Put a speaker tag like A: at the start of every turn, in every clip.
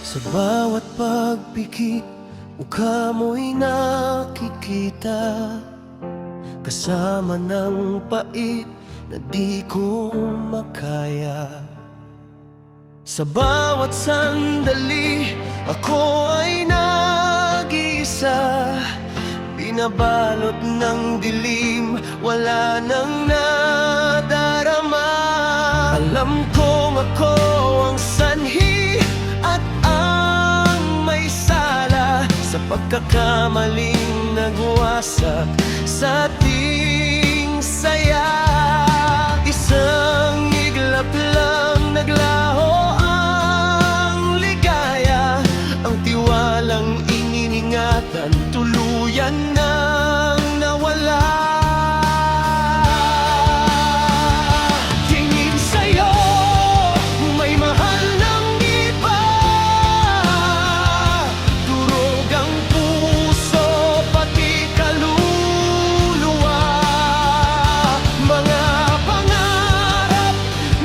A: Sa bawat pagpikit, mukha mo'y nakikita, kasama ng pait na di ko makaya. Sa bawat sandali, ako ay nag-iisa, binabalot ng dilim, wala nang nadarama. Alam kong ako ang sanhi at ang may sala sa pagkakamaling nagwasak sa ating saya. Isang iglap lang naglaho ang ligaya, ang tiwalang iniingatan tuluyan nang nawala. Tingin sa'yo, may mahal ng iba, durog ang puso pati kaluluwa. Mga pangarap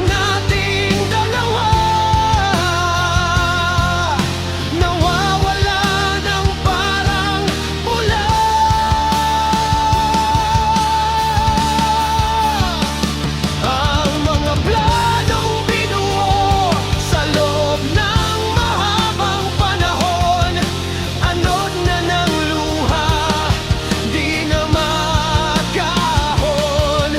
A: nating dalawa nawawala ng parang pula. Ang mga planong binuo sa loob ng mahabang panahon, anod na ng luha, di na makahon.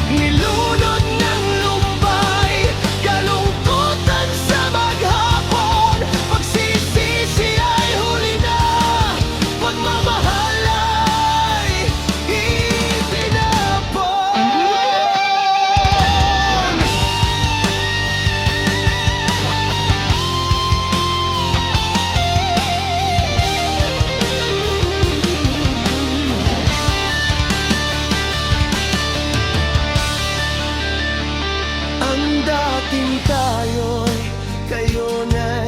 A: Nilunod ng lumbay, kalungkutan sa maghapon, pagsisisi ay huli na, pagmamahal ay itinapon. Ang dating tayo'y kayo na.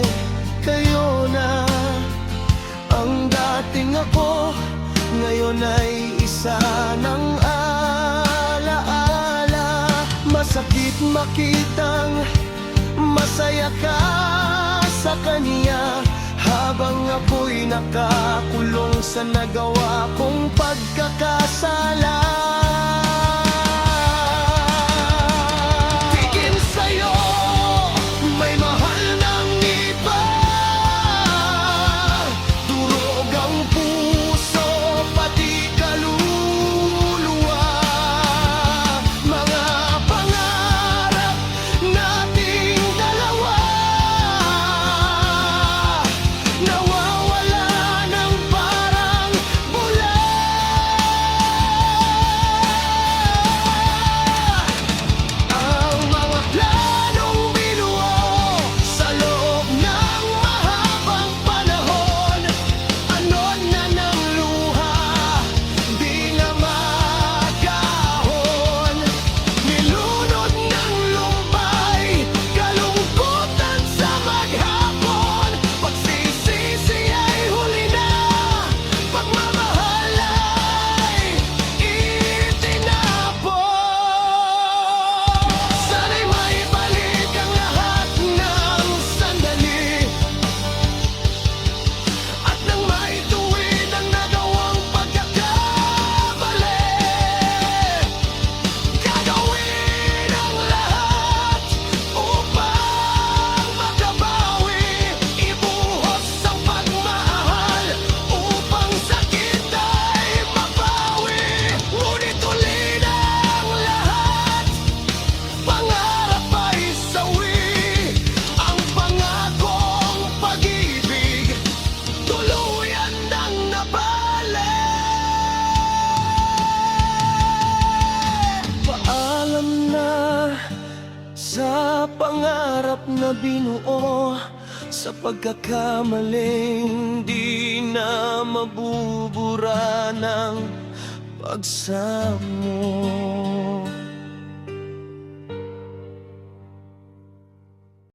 A: Ang dating ako ngayon ay isa ng alaala. Masakit makitang masaya ka sa kanya, habang ako'y nakakulong sa nagawa kong pagkakasala. Tingin sa'yo, may mahal ng iba, durog ang puso pati kaluluwa. Mga pangarap nating dalawa nawawala ng parang bula. Ang mga planong binuo sa loob ng mahabang panahon, anod na ng luha, di na makahon. Nilunod ng lumbay, kalungkutan sa maghapon, pagsisisi ay huli na, pagmamahal ay itinapon. Sana'y maibalik ang lahat ng sandali, at nang maituwid ang nagawang pagkakamali, gagawin ang lahat upang makabawi, ibuhos ang pagmamahal upang sakit ay mabawi. Ngunit uli ng lahat, pangarap ay sawi, ang pangakong pag-ibig tuluyan ng nabali. Paalam na sa pangarap na binuo, sa pagkakamaling di na mabubura ng pagsamo.